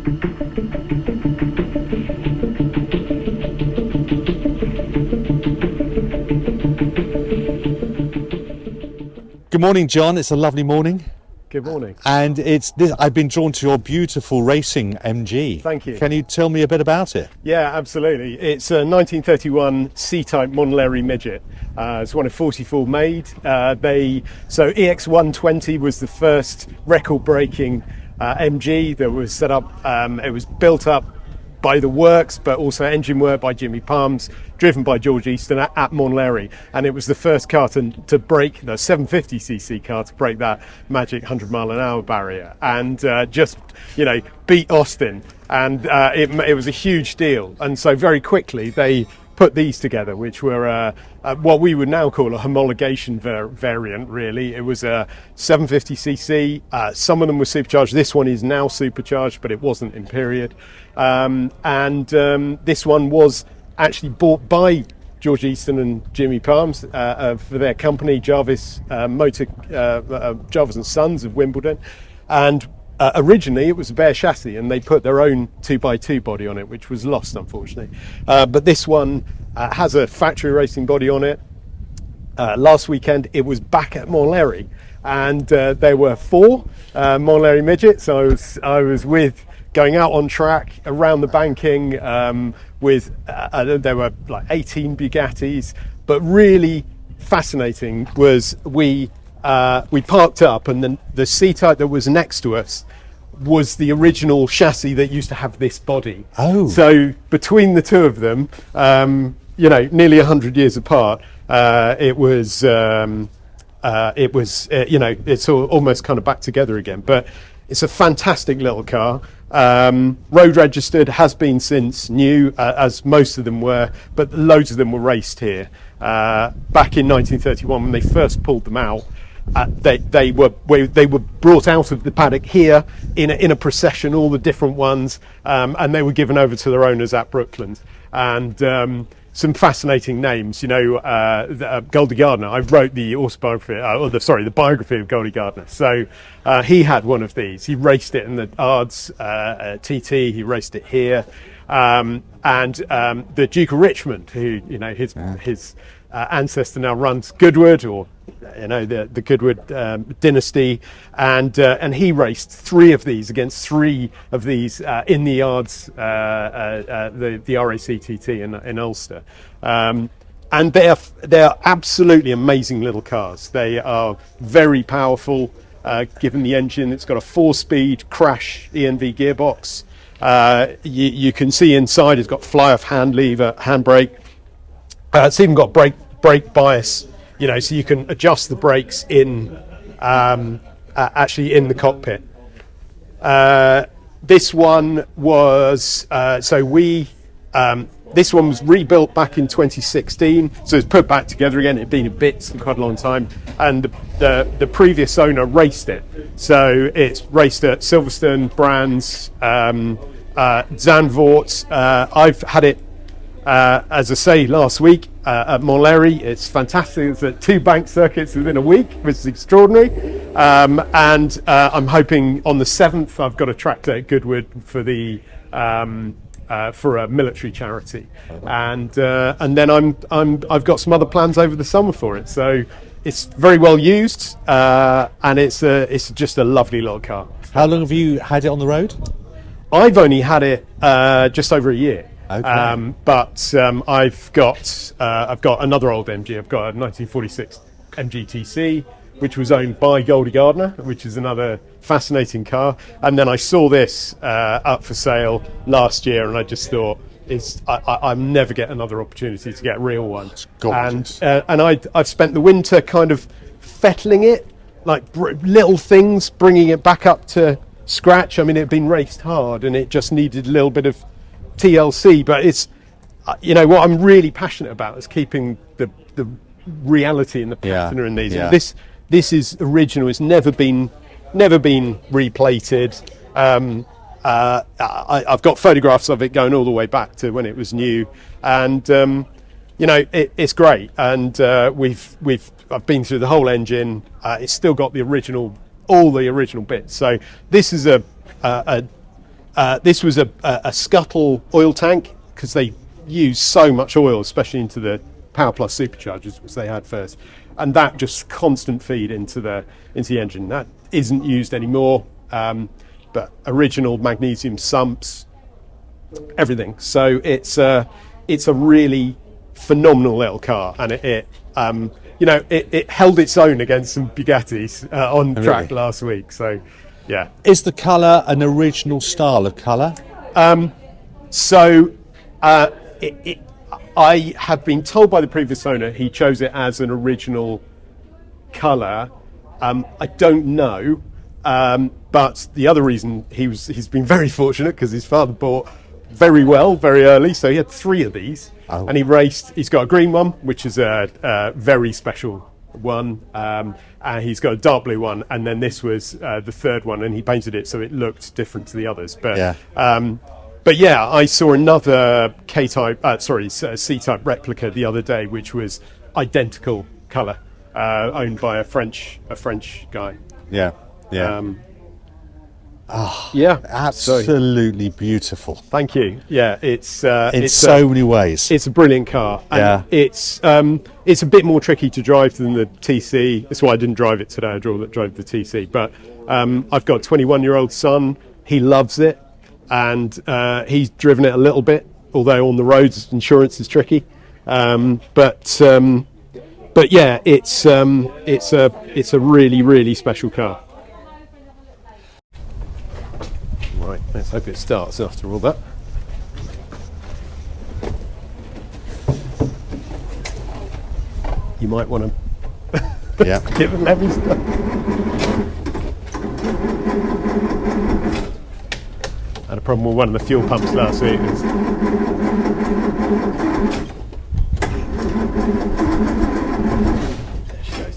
Good morning, John. It's a lovely morning. Good morning. And I've been drawn to your beautiful racing MG. Thank you. Can you tell me a bit about it? Yeah, absolutely. It's a 1931 C-Type Montlhery Midget. It's one of 44 made. So EX120 was the first record-breaking MG that was set up. It was built up by the works, but also engine work by Jimmy Palms, driven by George Easton at Montlhery. And it was the first car to break, the 750cc car, to break that magic 100-mile-an-hour barrier and beat Austin. And it was a huge deal. And so very quickly they put these together, which were what we would now call a homologation variant, really. It was a 750cc. Some of them were supercharged. This one is now supercharged, but it wasn't in period. This one was actually bought by George Easton and Jimmy Palms for their company, Jarvis Jarvis and Sons of Wimbledon. And originally it was a bare chassis, and they put their own 2x2 body on it, which was lost, unfortunately. But this one has a factory racing body on it. Last weekend it was back at Montlhery, and there were 4 Montlhery Midgets. I was going out on track around the banking with there were like 18 Bugattis, but really fascinating was we parked up, and then the C-Type that was next to us was the original chassis that used to have this body. Oh. So between the two of them, nearly 100 years apart, it's almost kind of back together again. But it's a fantastic little car. Road registered, has been since new, as most of them were, but loads of them were raced here. Back in 1931, when they first pulled them out, they were brought out of the paddock here in a procession, all the different ones, and they were given over to their owners at Brooklands. And some fascinating names, Goldie Gardner. I wrote the autobiography, the biography of Goldie Gardner. So he had one of these. He raced it in the Ards TT. He raced it here, and the Duke of Richmond, who his ancestor now runs Goodwood, or the Goodwood dynasty, and he raced 3 of these against 3 of these in the Ards, the RACTT in Ulster, and they're absolutely amazing little cars. They are very powerful, given the engine. It's got a 4-speed crash ENV gearbox. You can see inside it's got fly-off hand lever, handbrake. It's even got brake bias, so you can adjust the brakes in actually in the cockpit. This one was this one was rebuilt back in 2016, so it's put back together again. It'd been in bits for quite a long time, and the previous owner raced it. So it's raced at Silverstone, Brands, Zandvoort. I've had it, as I say, last week at Montlhery. It's fantastic. It's at 2 bank circuits within a week, which is extraordinary. And I'm hoping on the 7th I've got a track day at Goodwood for for a military charity, and then I've got some other plans over the summer for it. So it's very well used, and it's just a lovely little car. How long have you had it on the road? I've only had it just over a year. Okay. But I've got another old MG. I've got a 1946 MGTC, which was owned by Goldie Gardner, which is another fascinating car. And then I saw this up for sale last year, and I just thought, I'll never get another opportunity to get a real one. It's gorgeous. And I've spent the winter kind of fettling it, like little things, bringing it back up to scratch. I mean, it had been raced hard, and it just needed a little bit of TLC, but it's what I'm really passionate about is keeping the reality and the patina in these. Yeah. This is original. It's never been replated. I've got photographs of it going all the way back to when it was new, and it's great. And I've been through the whole engine. It's still got all the original bits. So this is a This was a scuttle oil tank, because they use so much oil, especially into the Power Plus superchargers, which they had first, and that just constant feed into the engine. That isn't used anymore, but original magnesium sumps, everything. So it's a really phenomenal little car, and it held its own against some Bugattis on track last week. So yeah. Is the colour an original style of colour? I have been told by the previous owner he chose it as an original colour. I don't know, but the other reason he's been very fortunate, because his father bought very well very early, so he had 3 of these, and he's got a green one, which is a very special one, and he's got a dark blue one, and then this was the 3rd one, and he painted it so it looked different to the others. But yeah, I saw another C-Type replica the other day, which was identical colour, owned by a French guy. Yeah. Absolutely beautiful. Thank you. Yeah, it's in so many ways. It's a brilliant car. And it's a bit more tricky to drive than the TC. That's why I didn't drive it today. I drove the TC. But I've got a 21-year-old son. He loves it, and he's driven it a little bit. Although on the roads, insurance is tricky. But yeah, it's a really, really special car. Right, let's hope it starts after all that. You might want to give him heavy stuff. I had a problem with one of the fuel pumps last week. There she goes.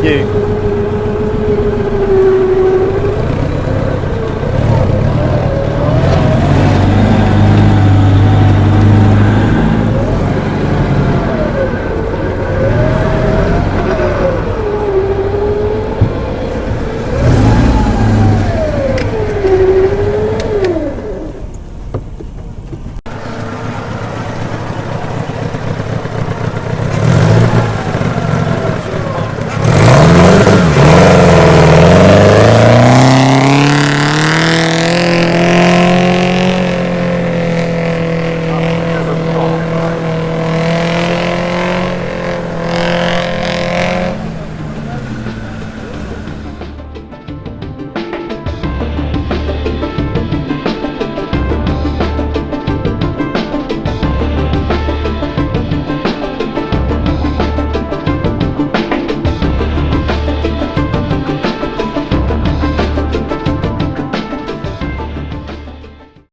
Thank you.